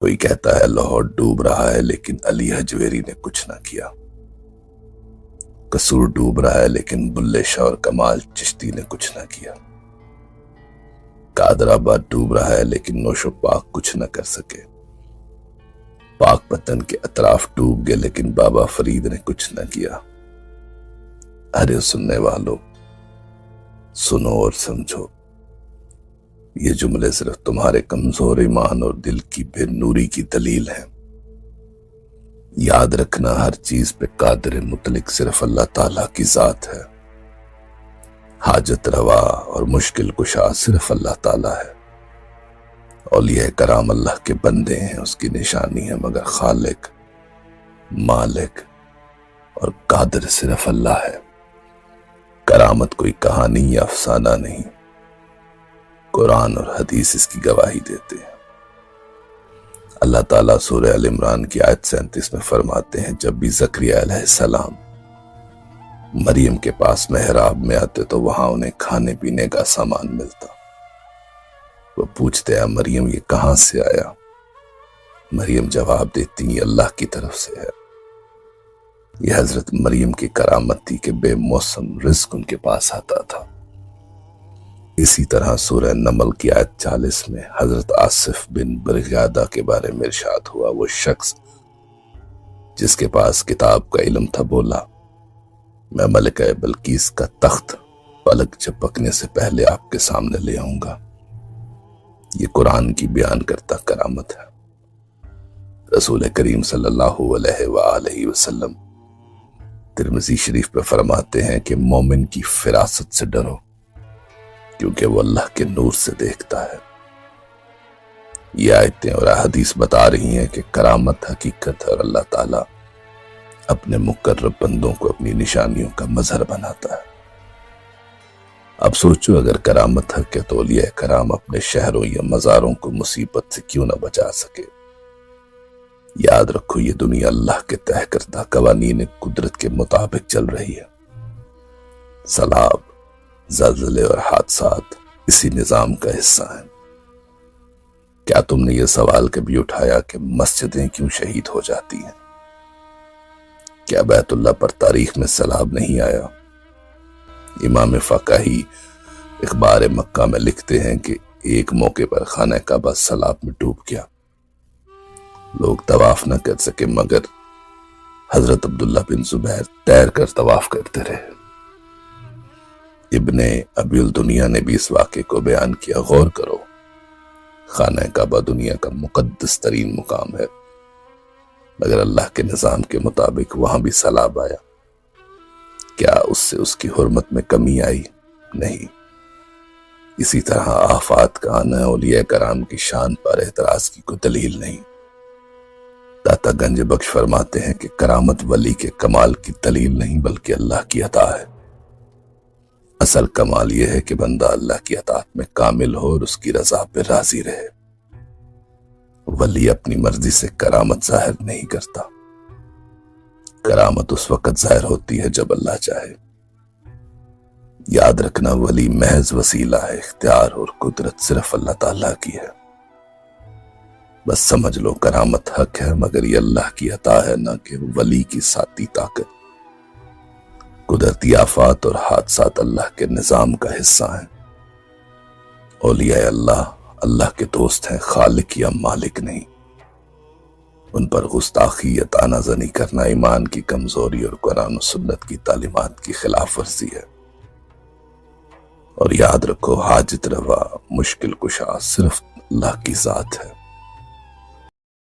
کوئی کہتا ہے لاہور ڈوب رہا ہے لیکن علی حجویری نے کچھ نہ کیا، قصور ڈوب رہا ہے لیکن بلے شاہ اور کمال چشتی نے کچھ نہ کیا، قادر آباد ڈوب رہا ہے لیکن نوش و پاک کچھ نہ کر سکے، پاک پتن کے اطراف ڈوب گئے لیکن بابا فرید نے کچھ نہ کیا۔ ارے سننے والوں، سنو اور سمجھو، یہ جملے صرف تمہارے کمزور ایمان اور دل کی بے نوری کی دلیل ہیں۔ یاد رکھنا ہر چیز پہ قادر مطلق صرف اللہ تعالیٰ کی ذات ہے، حاجت روا اور مشکل کشا صرف اللہ تعالیٰ ہے، اولیاء کرام اللہ کے بندے ہیں، اس کی نشانی ہے، مگر خالق، مالک اور قادر صرف اللہ ہے۔ کرامت کوئی کہانی یا افسانہ نہیں، قرآن اور حدیث اس کی گواہی دیتے ہیں۔ اللہ تعالیٰ سورہ ال عمران کی آیت 37 میں فرماتے ہیں، جب بھی زکریا علیہ السلام مریم کے پاس محراب میں آتے تو وہاں انہیں کھانے پینے کا سامان ملتا۔ وہ پوچھتے ہیں مریم یہ کہاں سے آیا؟ مریم جواب دیتی یہ اللہ کی طرف سے ہے۔ یہ حضرت مریم کی کرامت تھی کہ بے موسم رزق ان کے پاس آتا تھا۔ اسی طرح سورہ نمل کی آیت 40 میں حضرت آصف بن برغیادہ کے بارے میں ارشاد ہوا، وہ شخص جس کے پاس کتاب کا علم تھا بولا، میں ملکہ بلقیس کا تخت پلک جھپکنے سے پہلے آپ کے سامنے لے آؤں گا۔ یہ قرآن کی بیان کرتا کرامت ہے۔ رسول کریم صلی اللہ علیہ وآلہ وسلم ترمذی شریف پہ فرماتے ہیں کہ مومن کی فراست سے ڈرو کیونکہ وہ اللہ کے نور سے دیکھتا ہے۔ یہ آیتیں اور احادیث بتا رہی ہیں کہ کرامت حقیقت ہے اور اللہ تعالیٰ اپنے مقرب بندوں کو اپنی نشانیوں کا مظہر بناتا ہے۔ اب سوچو اگر کرامت حق ہے تو اولیاء کرام اپنے شہروں یا مزاروں کو مصیبت سے کیوں نہ بچا سکے؟ یاد رکھو یہ دنیا اللہ کے طے کردہ قوانین قدرت کے مطابق چل رہی ہے۔ سیلاب، زلزلے اور حادثات اسی نظام کا حصہ ہیں۔ کیا تم نے یہ سوال کبھی اٹھایا کہ مسجدیں کیوں شہید ہو جاتی ہیں؟ کیا بیت اللہ پر تاریخ میں سیلاب نہیں آیا؟ امام فقاہی اخبار مکہ میں لکھتے ہیں کہ ایک موقع پر خانہ کعبہ سیلاب میں ڈوب گیا، لوگ طواف نہ کر سکے مگر حضرت عبداللہ بن زبیر تیر کر طواف کرتے رہے۔ ابن ابی الدنیا نے بھی اس واقعے کو بیان کیا، غور کرو، خانہ کعبہ دنیا کا مقدس ترین مقام ہے مگر اللہ کے نظام کے مطابق وہاں بھی سیلاب آیا، کیا اس سے اس کی حرمت میں کمی آئی؟ نہیں۔ اسی طرح آفات کا آنا اولیاء کرام کی شان پر اعتراض کی کوئی دلیل نہیں۔ داتا گنج بخش فرماتے ہیں کہ کرامت ولی کے کمال کی دلیل نہیں بلکہ اللہ کی عطا ہے۔ اصل کمال یہ ہے کہ بندہ اللہ کی عطاعت میں کامل ہو اور اس کی رضا پہ راضی رہے۔ ولی اپنی مرضی سے کرامت ظاہر نہیں کرتا، کرامت اس وقت ظاہر ہوتی ہے جب اللہ چاہے۔ یاد رکھنا ولی محض وسیلہ ہے، اختیار اور قدرت صرف اللہ تعالیٰ کی ہے۔ بس سمجھ لو کرامت حق ہے مگر یہ اللہ کی عطا ہے، نہ کہ ولی کی ذاتی طاقت۔ قدرتی آفات اور حادثات اللہ کے نظام کا حصہ ہیں۔ اولیاء اللہ اللہ کے دوست ہیں، خالق یا مالک نہیں۔ ان پر گستاخی یا طعنہ زنی کرنا ایمان کی کمزوری اور قرآن و سنت کی تعلیمات کی خلاف ورزی ہے۔ اور یاد رکھو حاجت روا، مشکل کشا صرف اللہ کی ذات ہے۔